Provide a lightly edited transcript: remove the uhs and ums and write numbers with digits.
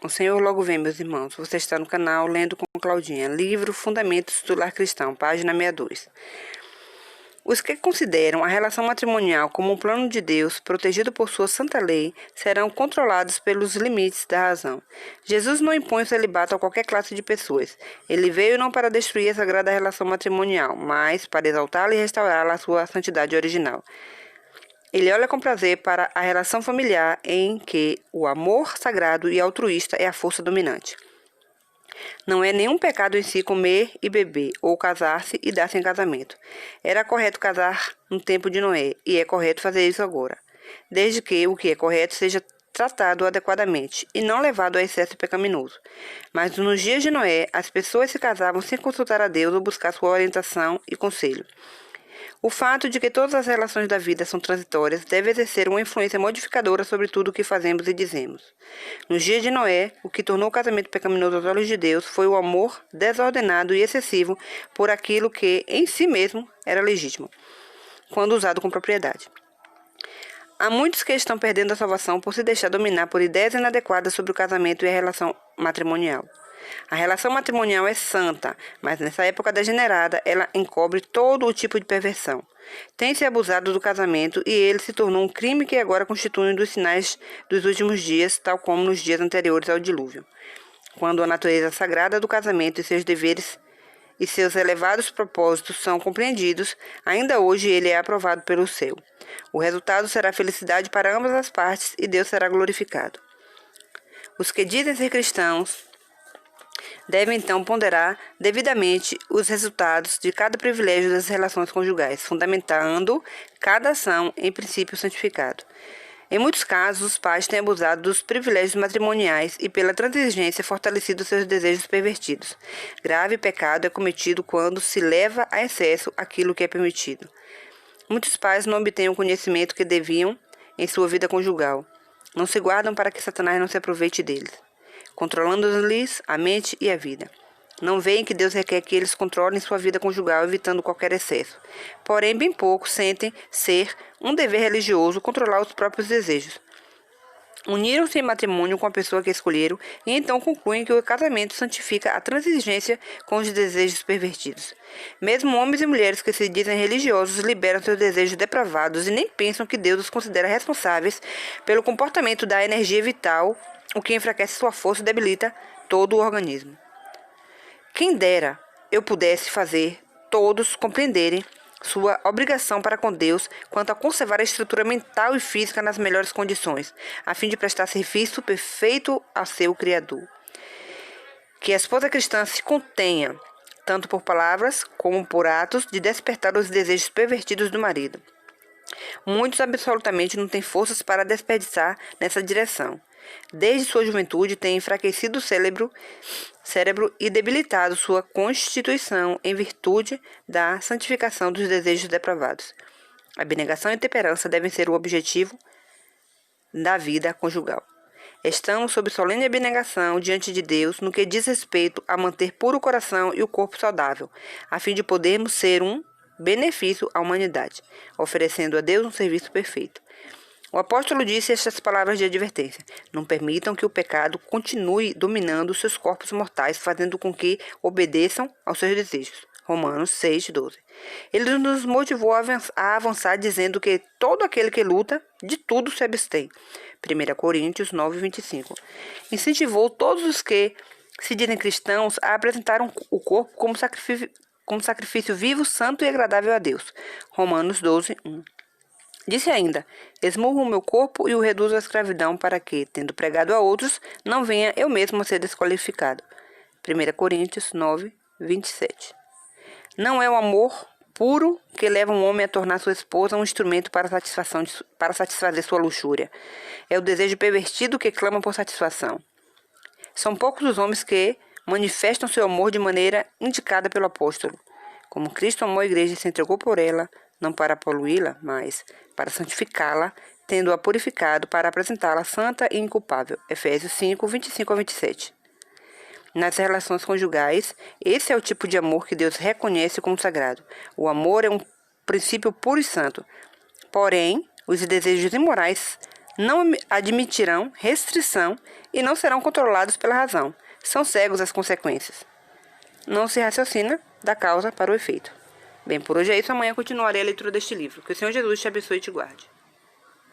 O Senhor logo vem, meus irmãos. Você está no canal Lendo com Claudinha. Livro Fundamentos do Lar Cristão, página 62. Os que consideram a relação matrimonial como um plano de Deus, protegido por sua santa lei, serão controlados pelos limites da razão. Jesus não impõe o celibato a qualquer classe de pessoas. Ele veio não para destruir a sagrada relação matrimonial, mas para exaltá-la e restaurá-la à sua santidade original. Ele olha com prazer para a relação familiar em que o amor sagrado e altruísta é a força dominante. Não é nenhum pecado em si comer e beber, ou casar-se e dar-se em casamento. Era correto casar no tempo de Noé, e é correto fazer isso agora, desde que o que é correto seja tratado adequadamente e não levado a excesso pecaminoso. Mas nos dias de Noé, as pessoas se casavam sem consultar a Deus ou buscar sua orientação e conselho. O fato de que todas as relações da vida são transitórias deve exercer uma influência modificadora sobre tudo o que fazemos e dizemos. Nos dias de Noé, o que tornou o casamento pecaminoso aos olhos de Deus foi o amor desordenado e excessivo por aquilo que, em si mesmo, era legítimo, quando usado com propriedade. Há muitos que estão perdendo a salvação por se deixar dominar por ideias inadequadas sobre o casamento e a relação matrimonial. A relação matrimonial é santa, mas nessa época degenerada ela encobre todo o tipo de perversão. Tem-se abusado do casamento e ele se tornou um crime que agora constitui um dos sinais dos últimos dias, tal como nos dias anteriores ao dilúvio. Quando a natureza sagrada do casamento e seus deveres e seus elevados propósitos são compreendidos, ainda hoje ele é aprovado pelo céu. O resultado será felicidade para ambas as partes e Deus será glorificado. Os que dizem ser cristãos devem então ponderar devidamente os resultados de cada privilégio das relações conjugais, fundamentando cada ação em princípio santificado. Em muitos casos, os pais têm abusado dos privilégios matrimoniais e, pela transigência, fortalecido seus desejos pervertidos. Grave pecado é cometido quando se leva a excesso aquilo que é permitido. Muitos pais não obtêm o conhecimento que deviam em sua vida conjugal. Não se guardam para que Satanás não se aproveite deles, controlando-lhes a mente e a vida. Não veem que Deus requer que eles controlem sua vida conjugal, evitando qualquer excesso. Porém, bem poucos sentem ser um dever religioso controlar os próprios desejos. Uniram-se em matrimônio com a pessoa que escolheram e então concluem que o casamento santifica a transigência com os desejos pervertidos. Mesmo homens e mulheres que se dizem religiosos liberam seus desejos depravados e nem pensam que Deus os considera responsáveis pelo comportamento da energia vital, o que enfraquece sua força e debilita todo o organismo. Quem dera eu pudesse fazer todos compreenderem sua obrigação para com Deus quanto a conservar a estrutura mental e física nas melhores condições, a fim de prestar serviço perfeito a seu Criador. Que a esposa cristã se contenha, tanto por palavras como por atos, de despertar os desejos pervertidos do marido. Muitos absolutamente não têm forças para desperdiçar nessa direção. Desde sua juventude tem enfraquecido o cérebro e debilitado sua constituição em virtude da santificação dos desejos depravados. Abnegação e temperança devem ser o objetivo da vida conjugal. Estamos sob solene abnegação diante de Deus no que diz respeito a manter puro o coração e o corpo saudável, a fim de podermos ser um benefício à humanidade, oferecendo a Deus um serviço perfeito. O apóstolo disse estas palavras de advertência: não permitam que o pecado continue dominando os seus corpos mortais, fazendo com que obedeçam aos seus desejos. Romanos 6:12. Ele nos motivou a avançar dizendo que todo aquele que luta, de tudo se abstém. 1 Coríntios 9:25. Incentivou todos os que se dizem cristãos a apresentar o corpo como sacrifício vivo, santo e agradável a Deus. Romanos 12:1. Disse ainda: esmurro o meu corpo e o reduzo à escravidão para que, tendo pregado a outros, não venha eu mesmo a ser desqualificado. 1 Coríntios 9:27. Não é o amor puro que leva um homem a tornar sua esposa um instrumento para satisfazer sua luxúria. É o desejo pervertido que clama por satisfação. São poucos os homens que manifestam seu amor de maneira indicada pelo apóstolo. Como Cristo amou a igreja e se entregou por ela, não para poluí-la, mas para santificá-la, tendo-a purificado para apresentá-la santa e inculpável. Efésios 5:25-27. Nas relações conjugais, esse é o tipo de amor que Deus reconhece como sagrado. O amor é um princípio puro e santo. Porém, os desejos imorais não admitirão restrição e não serão controlados pela razão. São cegos às consequências. Não se raciocina da causa para o efeito. Bem, por hoje é isso. Amanhã continuarei a leitura deste livro. Que o Senhor Jesus te abençoe e te guarde.